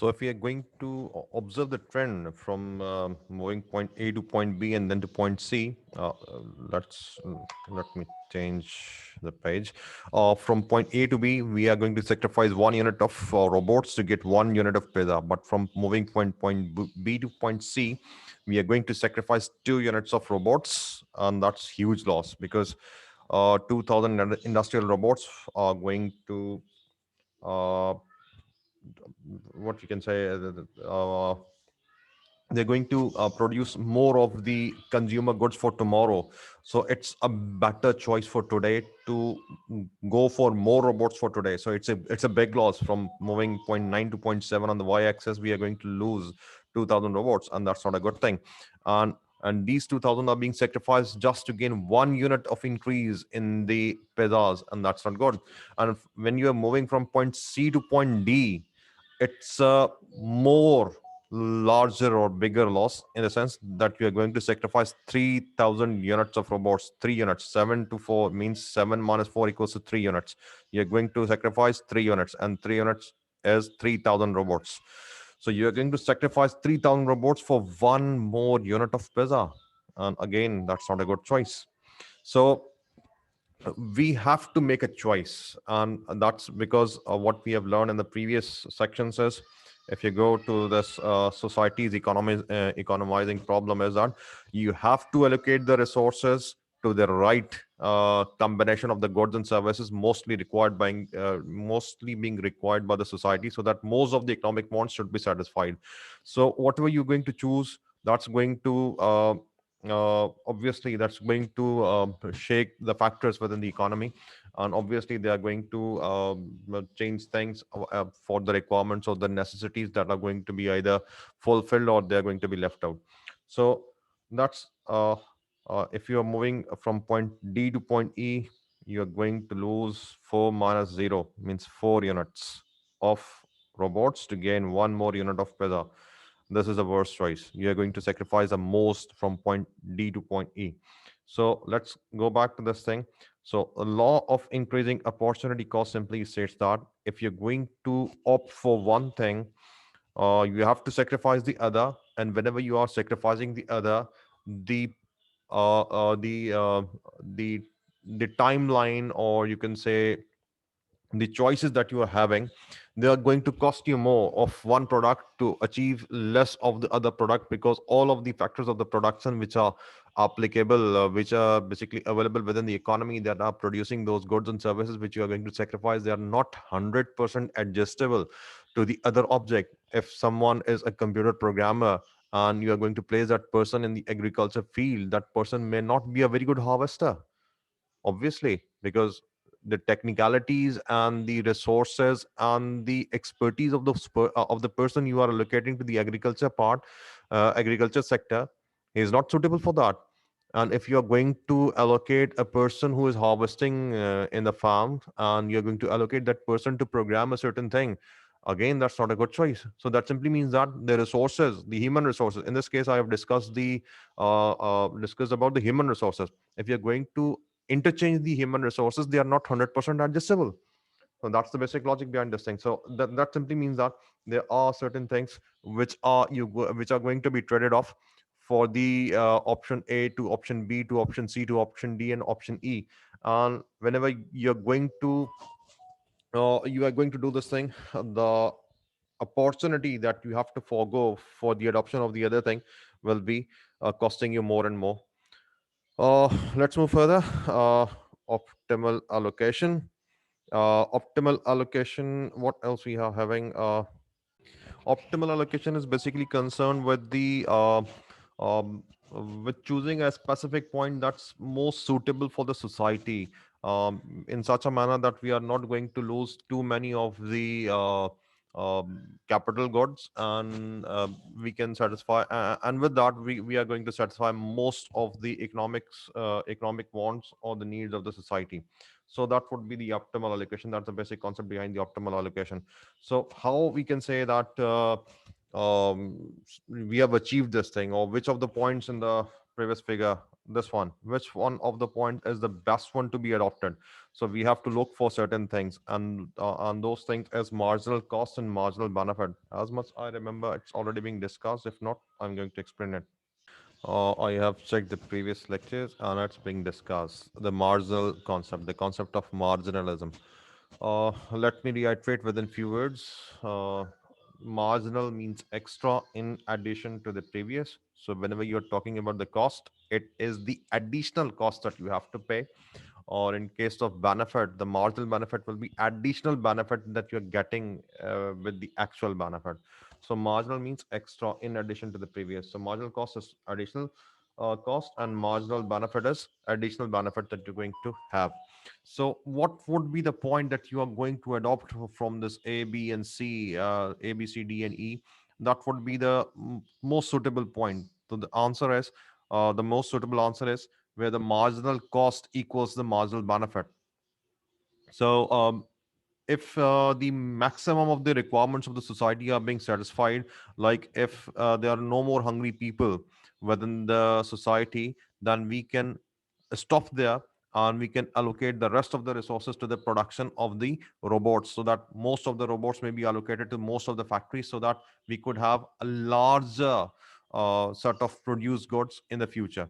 So if we are going to observe the trend from moving point A to point B and then to point C, let me change the page. From point A to B, we are going to sacrifice 1 unit of robots to get 1 unit of pizza. But from moving point B to point C, we are going to sacrifice 2 units of robots, and that's huge loss because 2,000 industrial robots are going to uh, what you can say they're going to produce more of the consumer goods for tomorrow. So it's a better choice for today to go for more robots for today. So it's a big loss. From moving point 9 to point 7 on the y-axis, we are going to lose 2,000 robots, and that's not a good thing. And these 2,000 are being sacrificed just to gain 1 unit of increase in the pizzas, and that's not good. And when you are moving from point C to point D, it's a more larger or bigger loss, in the sense that you are going to sacrifice 3,000 units of robots. 3 units, 7 to 4 means 7 minus 4 equals to 3 units. You're going to sacrifice 3 units, and 3 units is 3,000 robots. So you're going to sacrifice 3,000 robots for one more unit of pizza. And again, that's not a good choice. So we have to make a choice, and that's because what we have learned in the previous sections is, if you go to this society's economizing problem, is that you have to allocate the resources to the right combination of the goods and services mostly being required by the society, so that most of the economic wants should be satisfied. So whatever you're going to choose, that's going to obviously that's going to shake the factors within the economy, and obviously they are going to change things for the requirements or the necessities that are going to be either fulfilled or they're going to be left out. So that's if you are moving from point D to point E, you're going to lose 4 minus 0 means 4 units of robots to gain one more unit of pizza. This is a worst choice. You're going to sacrifice the most from point D to point E. So let's go back to this thing. So a law of increasing opportunity cost simply states that if you're going to opt for one thing, you have to sacrifice the other. And whenever you are sacrificing the other, the uh, uh, the uh, the the timeline, or you can say the choices that you are having, they are going to cost you more of one product to achieve less of the other product, because all of the factors of the production which are applicable, which are basically available within the economy, that are producing those goods and services which you are going to sacrifice, they are not 100% adjustable to the other object. If someone is a computer programmer and you are going to place that person in the agriculture field, that person may not be a very good harvester, obviously, because the technicalities and the resources and the expertise of of the person you are allocating to the agriculture part, agriculture sector, is not suitable for that. And if you're going to allocate a person who is harvesting in the farm, and you're going to allocate that person to program a certain thing, again, that's not a good choice. So that simply means that the resources, the human resources, in this case I have discussed about the human resources. If you're going to interchange the human resources, they are not 100% adjustable. So that's the basic logic behind this thing. So that simply means that there are certain things which are going to be traded off for the option A to option B to option C to option D and option E. And whenever you are going to do this thing, the opportunity that you have to forego for the adoption of the other thing will be costing you more and more. Let's move further. Optimal allocation. Optimal allocation. What else we are having? Optimal allocation is basically concerned with the um, with choosing a specific point that's most suitable for the society, in such a manner that we are not going to lose too many of the capital goods, and we can satisfy and with that we are going to satisfy most of the economic wants or the needs of the society. So that would be the optimal allocation. That's the basic concept behind the optimal allocation. So how we can say that we have achieved this thing, or which of the points in the previous figure this one, which one of the point is the best one to be adopted. So we have to look for certain things, and those things as marginal cost and marginal benefit. As much I remember, it's already being discussed. If not, I'm going to explain it. I have checked the previous lectures and it's being discussed. The marginal concept, the concept of marginalism. Let me reiterate within few words. Marginal means extra in addition to the previous. So whenever you're talking about the cost, it is the additional cost that you have to pay. Or in case of benefit, the marginal benefit will be additional benefit that you're getting with the actual benefit. So marginal means extra in addition to the previous. So marginal cost is additional cost, and marginal benefit is additional benefit that you're going to have. So what would be the point that you are going to adopt from this A, B, and C, A, B, C, D, and E? That would be the most suitable point. So the answer is, the most suitable answer is where the marginal cost equals the marginal benefit. So if the maximum of the requirements of the society are being satisfied, like if there are no more hungry people within the society, then we can stop there, and we can allocate the rest of the resources to the production of the robots, so that most of the robots may be allocated to most of the factories, so that we could have a larger set of produced goods in the future.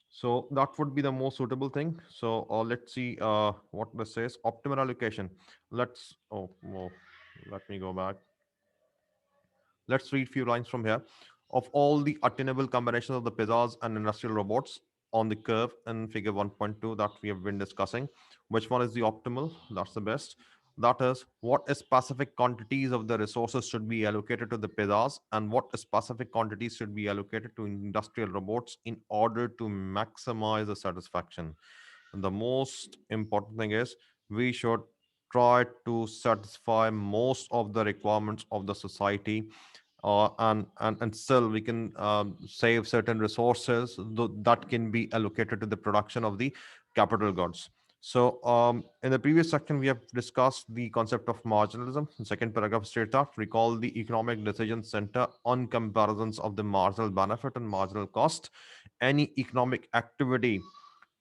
So that would be the most suitable thing. So let's see what this says. Optimal allocation. Let me go back. Let's read few lines from here. Of all the attainable combinations of the pizzas and industrial robots on the curve in figure 1.2 that we have been discussing, which one is the optimal? That's the best. That is, what specific quantities of the resources should be allocated to the pizzas, and what specific quantities should be allocated to industrial robots in order to maximize the satisfaction. And the most important thing is we should try to satisfy most of the requirements of the society, and still we can save certain resources that can be allocated to the production of the capital goods. So in the previous section we have discussed the concept of marginalism. The second paragraph states that recall the economic decision center on comparisons of the marginal benefit and marginal cost. Any economic activity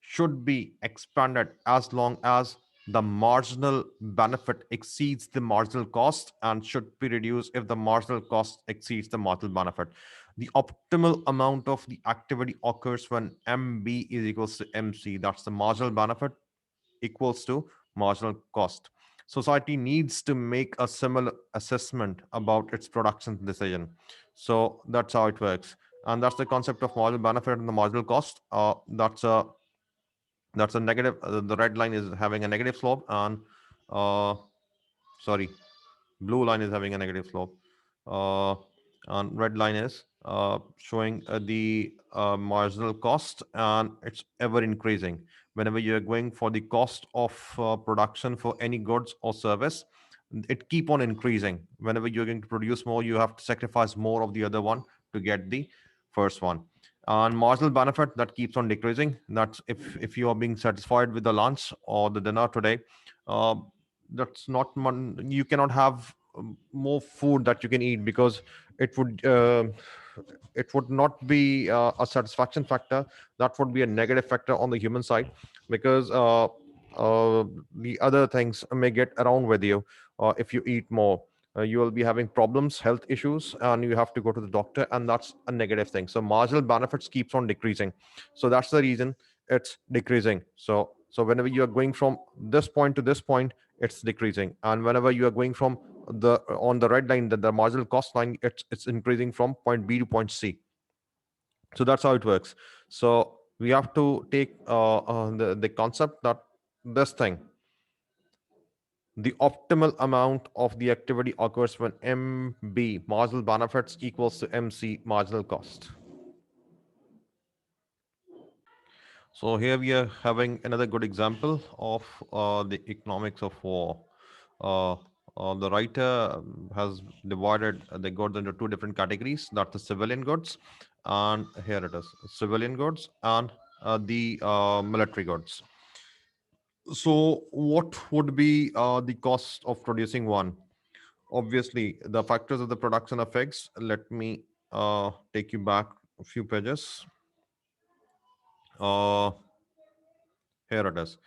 should be expanded as long as the marginal benefit exceeds the marginal cost, and should be reduced if the marginal cost exceeds the marginal benefit. The optimal amount of the activity occurs when MB is equals to MC. That's the marginal benefit equals to marginal cost. Society needs to make a similar assessment about its production decision. So that's how it works. And that's the concept of marginal benefit and the marginal cost. That's a negative. The red line is having a negative slope, and uh, sorry, blue line is having a negative slope, uh, and red line is showing the marginal cost, and it's ever increasing. Whenever you're going for the cost of production for any goods or service, it keep on increasing. Whenever you're going to produce more, you have to sacrifice more of the other one to get the first one. And marginal benefit, that keeps on decreasing. That's if you are being satisfied with the lunch or the dinner today, uh, that's not you cannot have more food that you can eat, because it would uh, it would not be a satisfaction factor. That would be a negative factor on the human side, because the other things may get around with you. If you eat more, you will be having problems, health issues, and you have to go to the doctor, and that's a negative thing. So marginal benefits keeps on decreasing. So that's the reason it's decreasing. So whenever you are going from this point to this point, it's decreasing, and whenever you are going from the on the red line, the marginal cost line, it's increasing from point B to point C. So that's how it works. So we have to take the concept that this thing, the optimal amount of the activity occurs when MB, marginal benefits, equals to MC, marginal cost. So here we are having another good example of the economics of war. Uh, the writer has divided the goods into two different categories. That's the civilian goods, and here it is: civilian goods and the military goods. So, what would be the cost of producing one? Obviously, the factors of the production are fixed. Let me take you back a few pages. Uh, Here it is.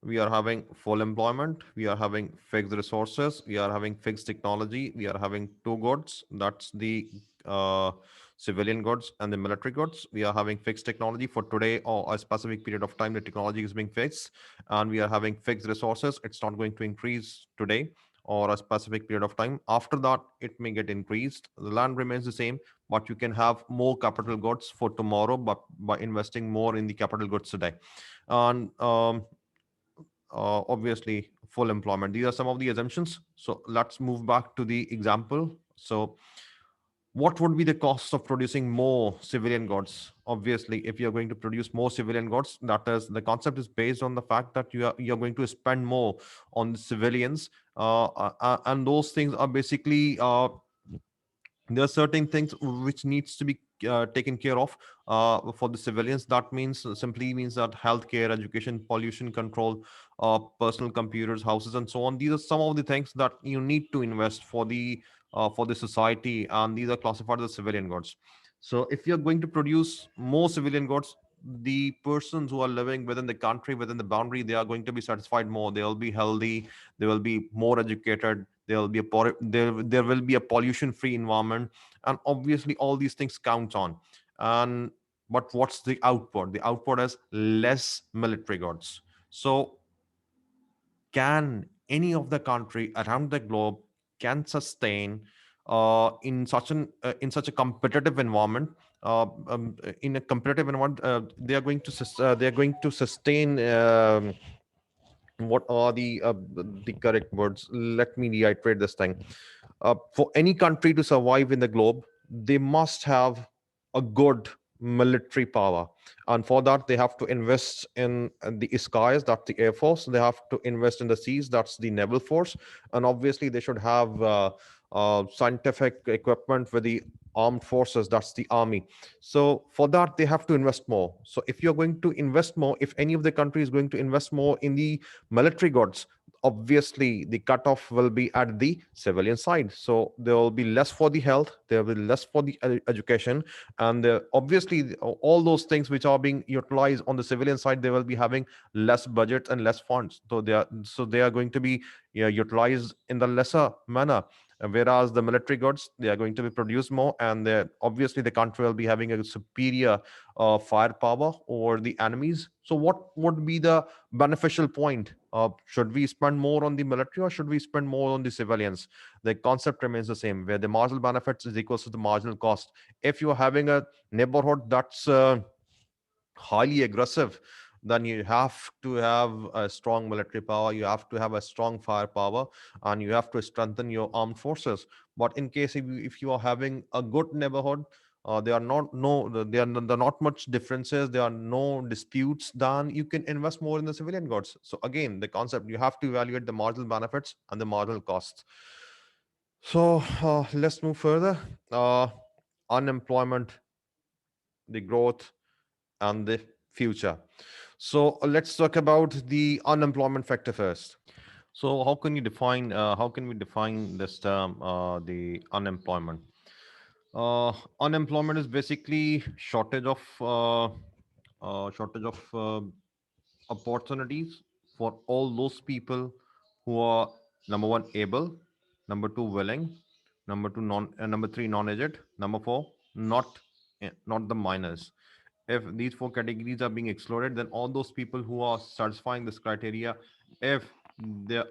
We are having full employment. We are having fixed resources. We are having fixed technology. We are having two goods. That's the uh, civilian goods and the military goods. We are having fixed technology for today or a specific period of time. The technology is being fixed, and we are having fixed resources. It's not going to increase today or a specific period of time. After that, it may get increased. The land remains the same, but you can have more capital goods for tomorrow, but by investing more in the capital goods today. And obviously full employment, these are some of the assumptions. So let's move back to the example. So what would be the cost of producing more civilian goods? Obviously, if you're going to produce more civilian goods, that is, the concept is based on the fact that you're going to spend more on the civilians, and those things are basically there are certain things which needs to be taken care of for the civilians. That means simply means that healthcare, education, pollution control, personal computers, houses, and so on. These are some of the things that you need to invest for the society, and these are classified as civilian goods. So if you're going to produce more civilian goods, the persons who are living within the country, within the boundary, they are going to be satisfied more. They will be healthy. They will be more educated. There will be a pollution free environment, and obviously all these things count on. And but what's the output? The output is less military goods. So can any of the country around the globe can sustain in such a competitive environment, in a competitive environment, they are going to sustain, what are the correct words? Let me reiterate this thing. For any country to survive in the globe, they must have a good military power, and for that they have to invest in the skies, that's the air force. They have to invest in the seas, that's the naval force. And obviously they should have scientific equipment with the armed forces, that's the army. So for that they have to invest more. So if you're going to invest more, if any of the country is going to invest more in the military goods, obviously the cutoff will be at the civilian side. So there will be less for the health, there will be less for the education, and obviously all those things which are being utilized on the civilian side, they will be having less budget and less funds. So they are going to be, yeah, utilized in the lesser manner. Whereas the military goods, they are going to be produced more, and obviously the country will be having a superior firepower over the enemies. So what would be the beneficial point? Should we spend more on the military or should we spend more on the civilians? The concept remains the same, where the marginal benefits is equals to the marginal cost. If you're having a neighborhood that's highly aggressive, then you have to have a strong military power, you have to have a strong firepower, and you have to strengthen your armed forces. But in case if you are having a good neighborhood, there are not no there are not much differences, there are no disputes, then you can invest more in the civilian goods. So again, the concept, you have to evaluate the marginal benefits and the marginal costs. So let's move further. Unemployment, the growth, and the future. So let's talk about the unemployment factor first. So how can we define this term, the unemployment? Unemployment is basically shortage of opportunities for all those people who are, number one, able, number two, willing, number three, non-aged, number four, not the minors. If these four categories are being excluded, then all those people who are satisfying this criteria, if there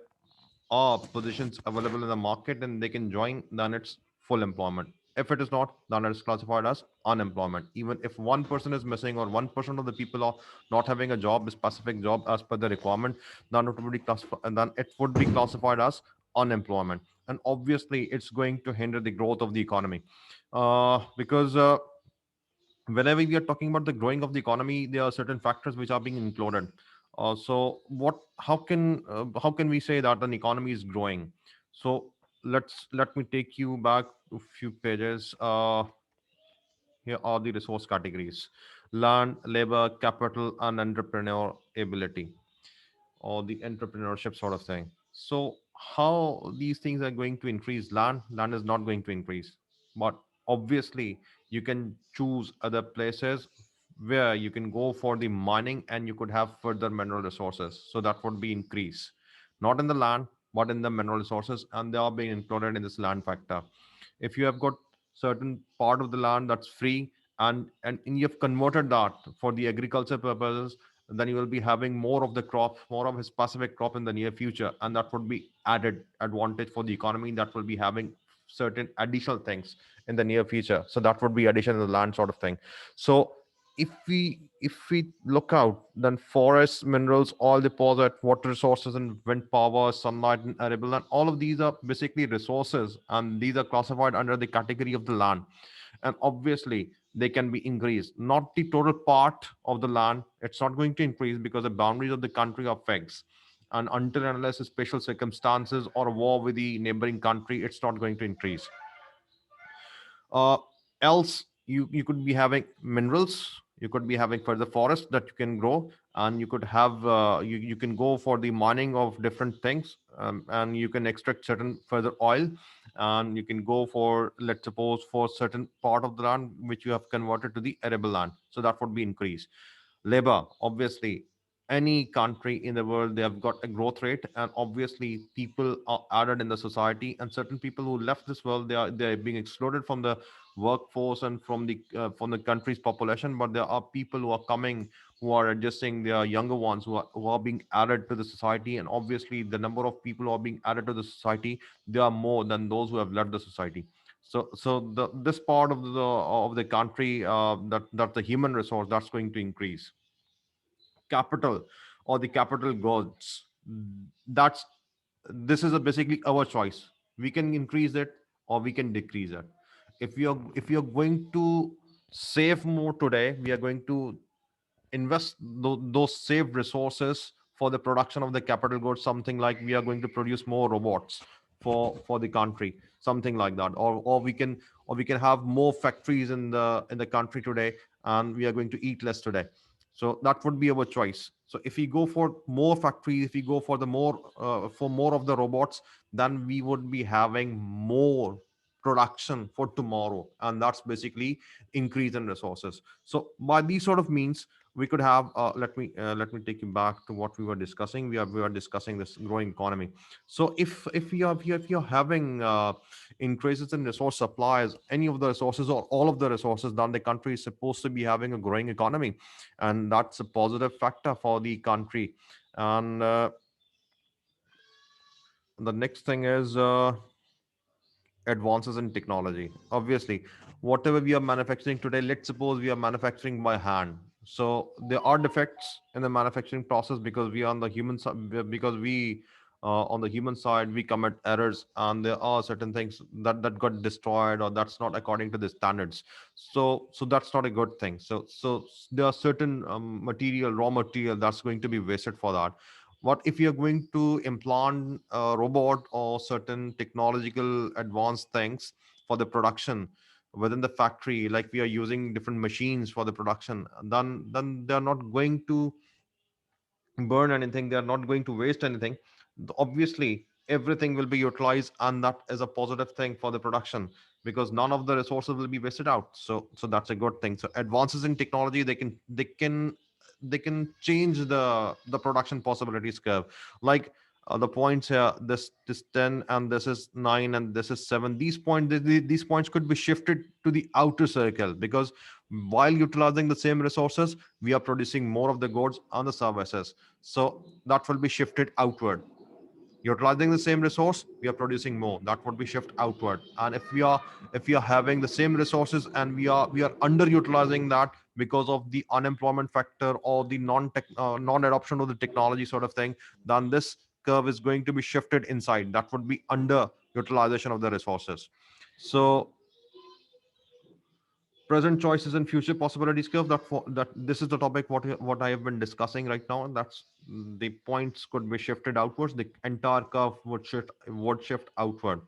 are positions available in the market and they can join, then it's full employment. If it is not, then it is classified as unemployment. Even if 1% is missing or 1% of the people are not having a job, a specific job as per the requirement, then it would be classified, and then it would be classified as unemployment. And obviously it's going to hinder the growth of the economy, because whenever we are talking about the growing of the economy, there are certain factors which are being included. So what how can we say that an economy is growing? So let me take you back a few pages. Here are the resource categories: land, labor, capital, and entrepreneur ability, or the entrepreneurship sort of thing. So how these things are going to increase? Land is not going to increase, but obviously you can choose other places where you can go for the mining and you could have further mineral resources. So that would be increase, not in the land, but in the mineral resources, and they are being included in this land factor. If you have got certain part of the land that's free, and you have converted that for the agriculture purposes, then you will be having more of the crop, more of a specific crop in the near future, and that would be added advantage for the economy. That will be having certain additional things in the near future. So that would be addition to the land sort of thing. So if we look out, then forests, minerals, oil deposit, water resources, and wind power, sunlight, and arable land, all of these are basically resources, and these are classified under the category of the land. And obviously they can be increased, not the total part of the land. It's not going to increase because the boundaries of the country are fixed, and until and unless special circumstances or a war with the neighboring country, it's not going to increase. uh, Else you could be having minerals, you could be having further forest that you can grow, and you could have you can go for the mining of different things, and you can extract certain further oil, and you can go for, let's suppose, for certain part of the land which you have converted to the arable land, so that would be increased. Labor, obviously, any country in the world, they have got a growth rate, and obviously people are added in the society, and certain people who left this world, they're being excluded from the workforce and from the country's population. But there are people who are coming, who are adjusting, their younger ones who are being added to the society, and obviously the number of people who are being added to the society, they are more than those who have left the society. So this part of the country, that the human resource, that's going to increase. Capital, or the capital goods, that's this is a basically our choice. We can increase it or we can decrease it. If you're going to save more today, we are going to invest those saved resources for the production of the capital goods. Something like we are going to produce more robots for the country, something like that. Or we can have more factories in the country today, and we are going to eat less today. So that would be our choice. So if we go for more factories, if we go for the more of the robots, then we would be having more production for tomorrow, and that's basically increase in resources. So by these sort of means, we could have, let me take you back to what we were discussing. We are discussing this growing economy. So if you're having increases in resource supplies, any of the resources or all of the resources, then the country is supposed to be having a growing economy, and that's a positive factor for the country. And the next thing is advances in technology. Obviously, whatever we are manufacturing today, let's suppose we are manufacturing by hand. So there are defects in the manufacturing process, because we are on the human side, because we on the human side we commit errors, and there are certain things that got destroyed, or that's not according to the standards. So that's not a good thing. So there are certain raw material that's going to be wasted for that. What if you're going to implant a robot or certain technological advanced things for the production within the factory, like we are using different machines for the production, then they're not going to burn anything, they are not going to waste anything. Obviously everything will be utilized, and that is a positive thing for the production, because none of the resources will be wasted out. So that's a good thing. So advances in technology, they can change the production possibilities curve. Like the points here, this 10 and this is 9 and this is 7, these points could be shifted to the outer circle, because while utilizing the same resources, we are producing more of the goods and the services. So that will be shifted outward. Utilizing the same resource, we are producing more, that would be shift outward. And if we are having the same resources, and we are underutilizing that because of the unemployment factor or the non adoption of the technology sort of thing, then this curve is going to be shifted inside. That would be under utilization of the resources. So present choices and future possibilities curve, that this is the topic what I have been discussing right now, and that's the points could be shifted outwards. The entire curve would shift outward.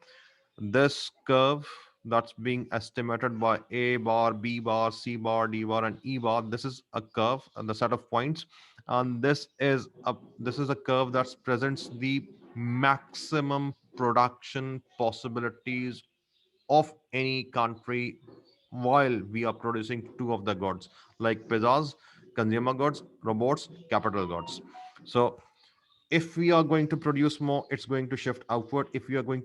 This curve that's being estimated by A bar, B bar, C bar, D bar, and E bar, this is a curve and the set of points. And this is a curve that presents the maximum production possibilities of any country while we are producing two of the goods, like pizzas, consumer goods, robots, capital goods. So if we are going to produce more, it's going to shift outward. If we are going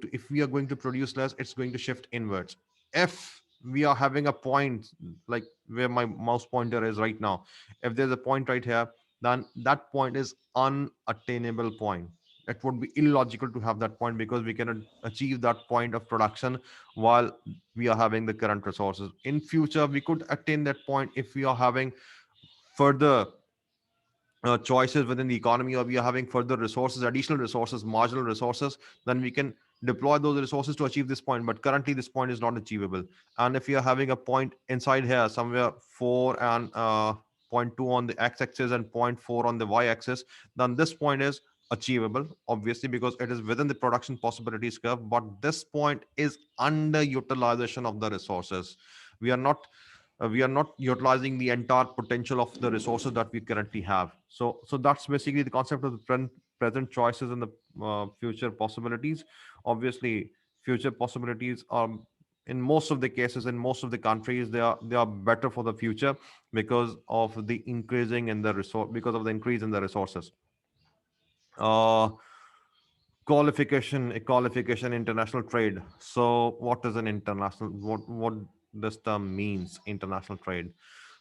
to produce less, it's going to shift inwards. If we are having a point, like where my mouse pointer is right now, if there's a point right here, then that point is unattainable point. It would be illogical to have that point, because we cannot achieve that point of production while we are having the current resources. In future we could attain that point if we are having further choices within the economy, or we are having further resources, additional resources, marginal resources, then we can deploy those resources to achieve this point. But currently this point is not achievable. And if you are having a point inside here somewhere 4 and point 0.2 on the x-axis and point 0.4 on the y-axis, then this point is achievable, obviously, because it is within the production possibilities curve. But this point is underutilization of the resources. We are not utilizing the entire potential of the resources that we currently have. So that's basically the concept of the present choices and the future possibilities. Obviously, future possibilities are, in most of the cases, in most of the countries, they are better for the future, because of the increasing in the resource, because of the increase in the resources. uh qualification, international trade. So what is an international, what this term means, international trade?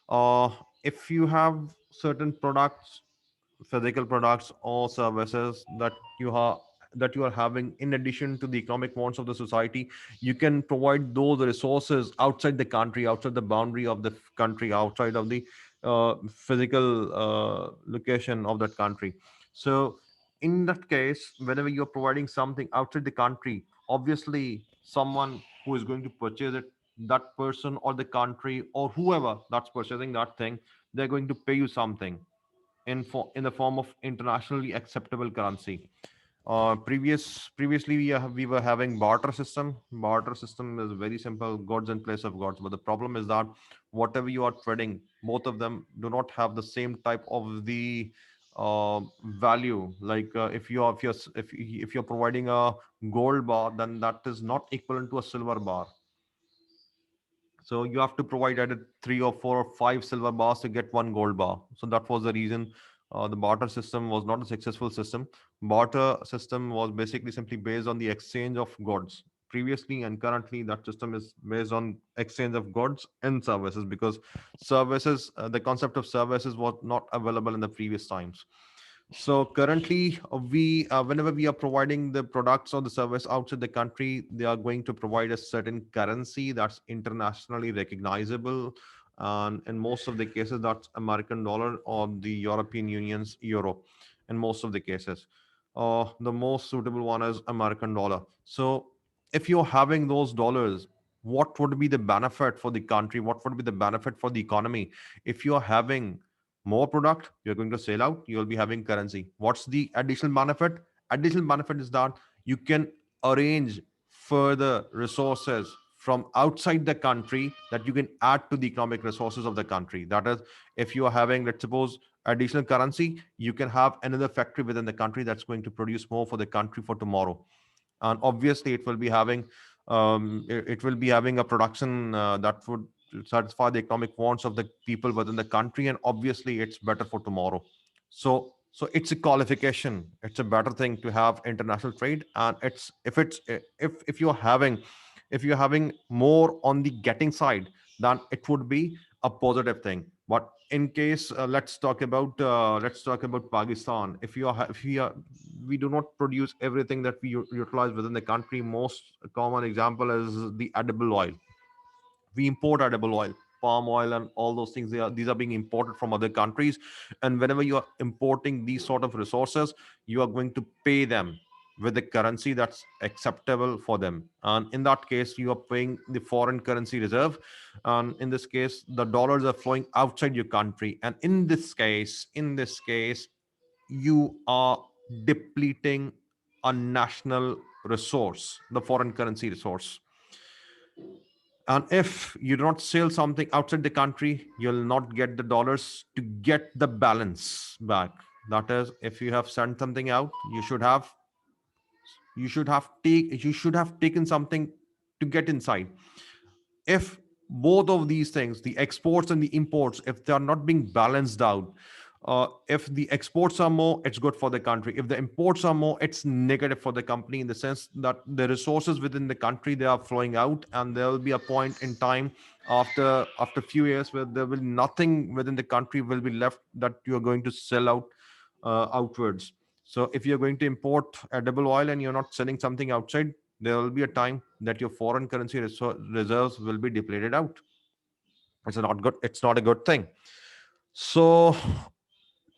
uh if you have certain products, physical products or services that you are having, in addition to the economic wants of the society, you can provide those resources outside the country, outside the boundary of the country, outside of the physical location of that country. So in that case, whenever you're providing something outside the country, obviously someone who is going to purchase it, that person or the country or whoever that's purchasing that thing, they're going to pay you something in the form of internationally acceptable currency. Previously we were having barter system. Barter system is very simple: goods in place of goods. But the problem is that whatever you are trading, both of them do not have the same type of the value. Like if you're providing a gold bar, then that is not equivalent to a silver bar. So you have to provide either 3 or 4 or 5 silver bars to get one gold bar. So that was the reason the barter system was not a successful system. Barter system was basically simply based on the exchange of goods. Previously and currently, that system is based on exchange of goods and services, because the concept of services was not available in the previous times. So currently, whenever we are providing the products or the service outside the country, they are going to provide a certain currency that's internationally recognizable, and in most of the cases, that's American dollar or the European Union's euro. In most of the cases, the most suitable one is American dollar. So if you're having those dollars, what would be the benefit for the country? What would be the benefit for the economy if you're having more product? You're going to sell out, you'll be having currency. What's the additional benefit? Additional benefit is that you can arrange further resources from outside the country that you can add to the economic resources of the country. That is, if you are having, let's suppose, additional currency, you can have another factory within the country that's going to produce more for the country for tomorrow. And obviously it will be having a production that would satisfy the economic wants of the people within the country, and obviously it's better for tomorrow. So it's a qualification, it's a better thing to have international trade. And if you're having more on the getting side, then it would be a positive thing. But in case, let's talk about Pakistan. If we do not produce everything that we utilize within the country. Most common example is the edible oil. We import edible oil, palm oil, and all those things. These are being imported from other countries. And whenever you are importing these sort of resources, you are going to pay them with the currency that's acceptable for them. And in that case, you are paying the foreign currency reserve. And in this case, the dollars are flowing outside your country. And in this case, you are depleting a national resource, the foreign currency resource. And if you do not sell something outside the country, you'll not get the dollars to get the balance back. That is, if you have sent something out, you should have taken something to get inside. If both of these things, the exports and the imports, if they are not being balanced out, if the exports are more, it's good for the country. If the imports are more, it's negative for the company, in the sense that the resources within the country, they are flowing out, and there will be a point in time after few years where there will nothing within the country will be left that you are going to sell out outwards. So if you're going to import edible oil and you're not selling something outside, there will be a time that your foreign currency reserves will be depleted out. It's not a good thing. So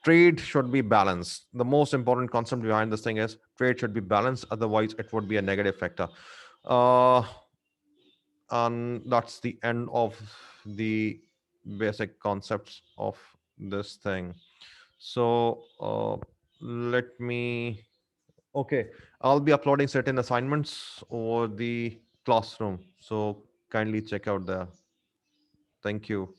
trade should be balanced. The most important concept behind this thing is trade should be balanced, otherwise it would be a negative factor. uh, and that's the end of the basic concepts of this thing. So let me okay, I'll be uploading certain assignments over the classroom, so kindly check out there. Thank you.